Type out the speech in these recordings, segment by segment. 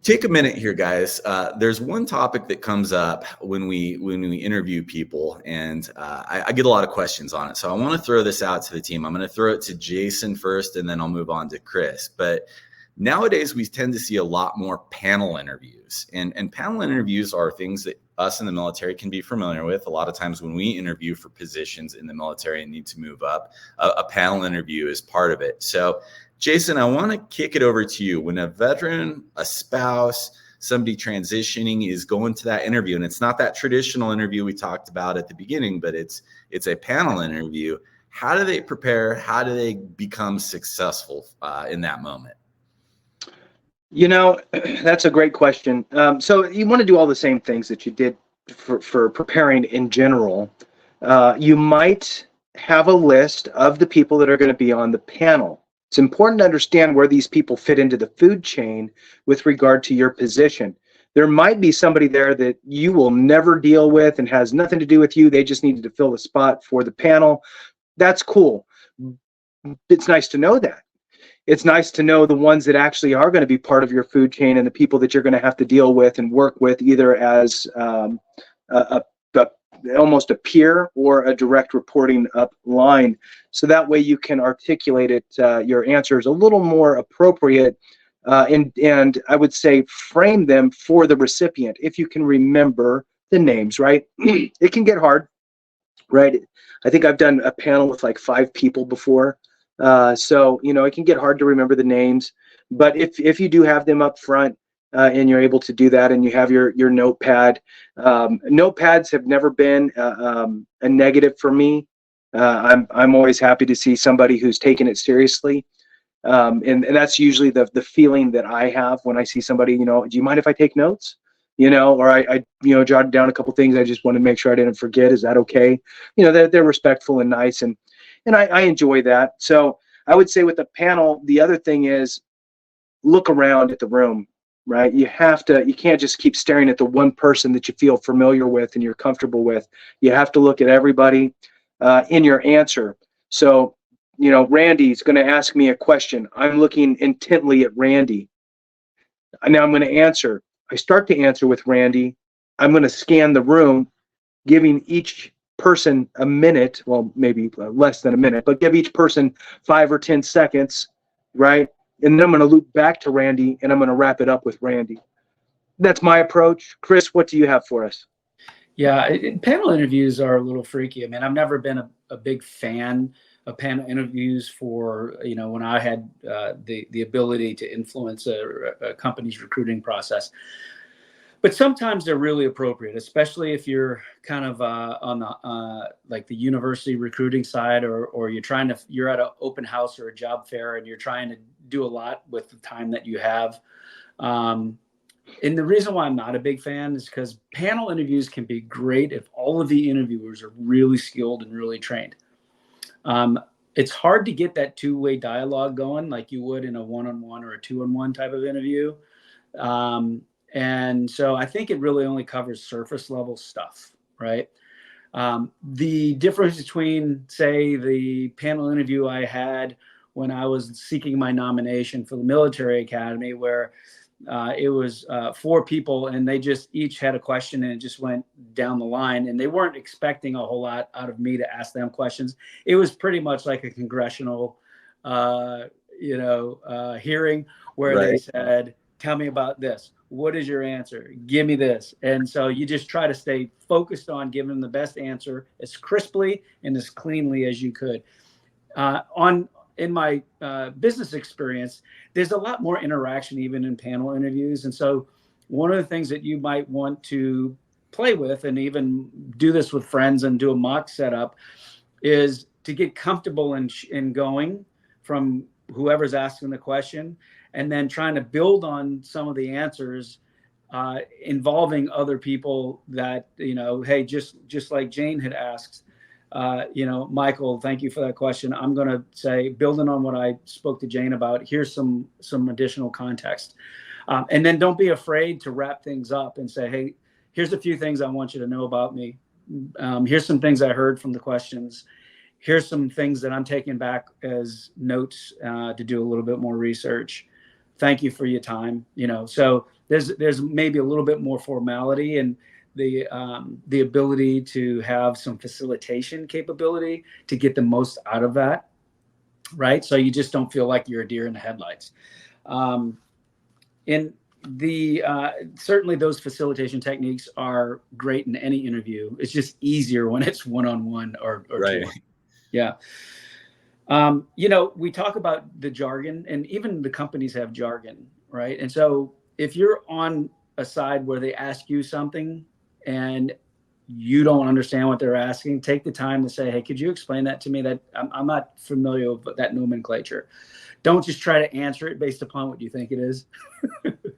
take a minute here, guys. There's one topic that comes up when we interview people, and I get a lot of questions on it. So I want to throw this out to the team. I'm going to throw it to Jason first, and then I'll move on to Chris. But nowadays, we tend to see a lot more panel interviews, and panel interviews are things that us in the military can be familiar with. A lot of times when we interview for positions in the military and need to move up, a panel interview is part of it. So Jason, I want to kick it over to you. When a veteran, a spouse, somebody transitioning is going to that interview, and it's not that traditional interview we talked about at the beginning, but it's a panel interview. How do they prepare? How do they become successful in that moment? That's a great question. So you want to do all the same things that you did for preparing in general. You might have a list of the people that are going to be on the panel. It's important to understand where these people fit into the food chain with regard to your position. There might be somebody there that you will never deal with and has nothing to do with you. They just needed to fill the spot for the panel. That's cool. It's nice to know that. It's nice to know the ones that actually are going to be part of your food chain and the people that you're going to have to deal with and work with, either as almost a peer or a direct reporting up line. So that way you can articulate it, your answers a little more appropriate, and I would say frame them for the recipient if you can remember the names, right? It can get hard, right? I think I've done a panel with like 5 people before. So, it can get hard to remember the names, but if you do have them up front, and you're able to do that, and you have your notepad. Notepads have never been a negative for me. I'm always happy to see somebody who's taken it seriously, and that's usually the feeling that I have when I see somebody. Do you mind if I take notes? Or I jotted down a couple things. I just want to make sure I didn't forget. Is that okay? They're respectful and nice, and I enjoy that. So I would say with the panel, the other thing is look around at the room. Right? You can't just keep staring at the one person that you feel familiar with and you're comfortable with. You have to look at everybody in your answer. So, Randy's going to ask me a question. I'm looking intently at Randy. Now I'm going to answer. I start to answer with Randy. I'm going to scan the room, giving each person a minute, well, maybe less than a minute, but give each person 5 or 10 seconds, right? And then I'm going to loop back to Randy, and I'm going to wrap it up with Randy. That's my approach. Chris, what do you have for us? Yeah, panel interviews are a little freaky. I mean, I've never been a big fan of panel interviews for, when I had the ability to influence a company's recruiting process. But sometimes they're really appropriate, especially if you're kind of on the like the university recruiting side, or you're at an open house or a job fair, and you're trying to do a lot with the time that you have. And the reason why I'm not a big fan is because panel interviews can be great if all of the interviewers are really skilled and really trained. It's hard to get that two-way dialogue going like you would in a one-on-one or a two-on-one type of interview. And so I think it really only covers surface level stuff, right? The difference between, say, the panel interview I had when I was seeking my nomination for the military academy, where it was 4 people and they just each had a question and it just went down the line, and they weren't expecting a whole lot out of me to ask them questions. It was pretty much like a congressional, hearing where Right. They said, tell me about this. What is your answer? Give me this. And so you just try to stay focused on giving them the best answer as crisply and as cleanly as you could. In my business experience, there's a lot more interaction even in panel interviews. And so one of the things that you might want to play with, and even do this with friends and do a mock setup, is to get comfortable in going from whoever's asking the question, and then trying to build on some of the answers involving other people that, hey, just like Jane had asked, Michael, thank you for that question. I'm going to say, building on what I spoke to Jane about, here's some additional context. And then don't be afraid to wrap things up and say, hey, here's a few things I want you to know about me. Here's some things I heard from the questions. Here's some things that I'm taking back as notes to do a little bit more research. thank you for your time. So there's maybe a little bit more formality and the ability to have some facilitation capability to get the most out of that, right? So you just don't feel like you're a deer in the headlights. In the certainly those facilitation techniques are great in any interview. It's just easier when it's one-on-one or Right. two. Yeah. We talk about the jargon, and even the companies have jargon, right? And so if you're on a side where they ask you something and you don't understand what they're asking, take the time to say, hey, could you explain that to me? That I'm not familiar with that nomenclature. Don't just try to answer it based upon what you think it is.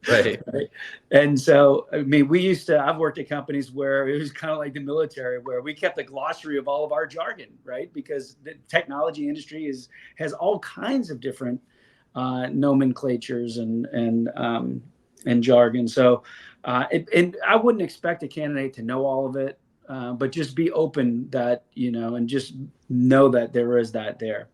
Right. Right. And so, I mean, I've worked at companies where it was kind of like the military, where we kept a glossary of all of our jargon, right? Because the technology industry has all kinds of different nomenclatures and jargon. So, and I wouldn't expect a candidate to know all of it, but just be open that, and just know that there is that there.